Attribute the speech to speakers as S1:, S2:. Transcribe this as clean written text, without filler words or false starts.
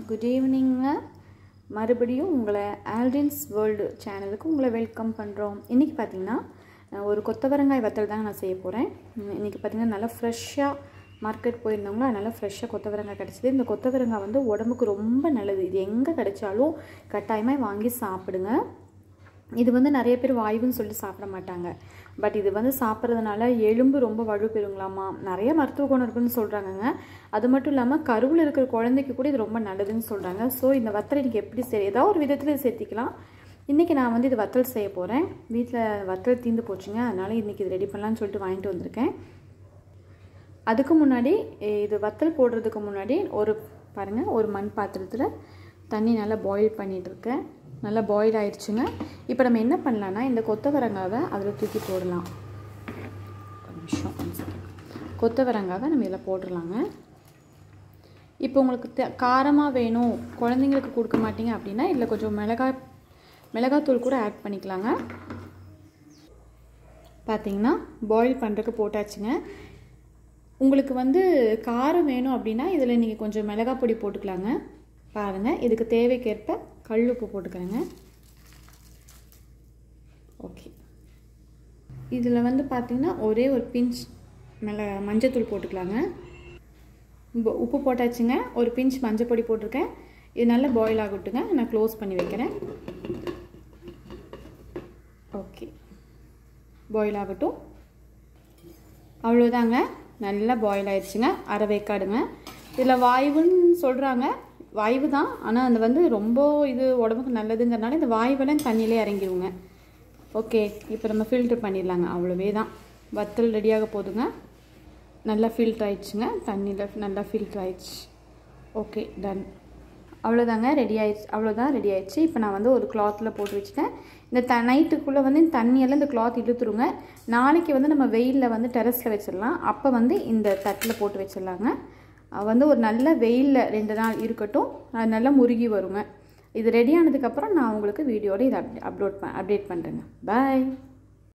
S1: Good evening. மறுபடியும் உங்களை ஆல்டின்ஸ் world சேனலுக்கு உங்களை வெல்கம் பண்ணுறோம். இன்றைக்கி பார்த்திங்கன்னா ஒரு கொத்தவரங்காய் வத்தல் தாங்க நான் செய்ய போகிறேன். இன்றைக்கி பார்த்திங்கன்னா நல்லா ஃப்ரெஷ்ஷாக மார்க்கெட் போயிருந்தவங்களோ அதனால் ஃப்ரெஷ்ஷாக கொத்தவரங்காய் கிடச்சிது. இந்த கொத்தவரங்காய் வந்து உடம்புக்கு ரொம்ப நல்லது. இது எங்கே கிடைச்சாலும் கட்டாயமாக வாங்கி சாப்பிடுங்க. இது வந்து நிறைய பேர் வாய்வுன்னு சொல்லிட்டு சாப்பிட மாட்டாங்க. பட் இது வந்து சாப்பிட்றதுனால எலும்பு ரொம்ப வலுப்பெறுங்களாமா, நிறைய மருத்துவ குணம் இருக்குன்னு சொல்கிறாங்கங்க. அது மட்டும் இல்லாமல் கருவில் இருக்கிற குழந்தைக்கு கூட இது ரொம்ப நல்லதுன்னு சொல்கிறாங்க. ஸோ இந்த வத்தல் இன்றைக்கி எப்படி ஏதாவது ஒரு விதத்தில் இது சேர்த்திக்கலாம். இன்றைக்கி நான் வந்து இது வத்தல் செய்ய போகிறேன். வீட்டில் வத்தல் தீர்ந்து போச்சுங்க, அதனால் இன்றைக்கி இது ரெடி பண்ணலான்னு சொல்லிட்டு வாங்கிட்டு வந்திருக்கேன். அதுக்கு முன்னாடி இது வத்தல் போடுறதுக்கு முன்னாடி பாருங்கள், ஒரு மண் பாத்திரத்தில் தண்ணி நல்லா பாயில் பண்ணிகிட்ருக்கேன். நல்லா பாயில் ஆயிடுச்சுங்க. இப்போ நம்ம என்ன பண்ணலான்னா இந்த கொத்தவரங்காவை அதில் தூக்கி போடலாம். ஒரு நிமிஷம், கொத்தவரங்காவை நம்ம இதில் போட்டுடலாங்க. இப்போ உங்களுக்கு காரமாக வேணும், குழந்தைங்களுக்கு கொடுக்க மாட்டீங்க அப்படின்னா இதில் கொஞ்சம் மிளகாத்தூள் கூட ஆட் பண்ணிக்கலாங்க. பார்த்தீங்கன்னா பாயில் பண்ணுறதுக்கு போட்டாச்சுங்க. உங்களுக்கு வந்து காரம் வேணும் அப்படின்னா இதில் நீங்கள் கொஞ்சம் மிளகாய் பொடி போட்டுக்கலாங்க. பாருங்கள், இதுக்கு தேவைக்கேற்ப கல் உப்பு போட்டுக்கிறேங்க. ஓகே, இதில் வந்து பார்த்திங்கன்னா ஒரே ஒரு பிஞ்ச் மஞ்சத்தூள் போட்டுக்கலாங்க. உப்பு போட்டாச்சுங்க, ஒரு பிஞ்ச் மஞ்சள் பொடி போட்டிருக்கேன். இது நல்லா பாயில் ஆகட்டுங்க, நான் க்ளோஸ் பண்ணி வைக்கிறேன். ஓகே, பாயில் ஆகட்டும். அவ்வளோதாங்க, நல்லா பாயில் ஆயிடுச்சுங்க. அரை வேக்காடுங்க. இதில் வாய்வுன்னு சொல்கிறாங்க, வாய்வு தான். ஆனால் அது வந்து ரொம்ப இது உடம்புக்கு நல்லதுங்கிறனால இந்த வாய்வெல்லாம் தண்ணியிலே இறங்கிடுங்க. ஓகே, இப்போ நம்ம ஃபில்ட்ரு பண்ணிடலாங்க. அவ்வளோவே தான், வத்தல் ரெடியாக போதுங்க. நல்லா ஃபில்ட்ரு ஆயிடுச்சுங்க, தண்ணியில் நல்லா ஃபில்ட்ரு ஆயிடுச்சு. Okay, ton. அவ்வளோதாங்க, ரெடி ஆயிடுச்சு. அவ்வளோதான், ரெடி ஆயிடுச்சு. இப்போ நான் வந்து ஒரு கிளாத்தில் போட்டு வச்சுட்டேன். இந்த நைட்டுக்குள்ளே வந்து இந்த தண்ணியெல்லாம் இந்த கிளாத் இழுத்துருங்க. நாளைக்கு வந்து நம்ம வெயிலில் வந்து டெரஸில் வச்சிடலாம். அப்போ வந்து இந்த தட்டில் போட்டு வச்சிடலாங்க. வந்து ஒரு நல்ல வெயிலில் 2 நாள் இருக்கட்டும், அது நல்லா முருகி வருங்க. இது ரெடி ஆனதுக்கப்புறம் நான் உங்களுக்கு வீடியோட இதை அப்டேட் பண்ணுறேங்க. பாய்.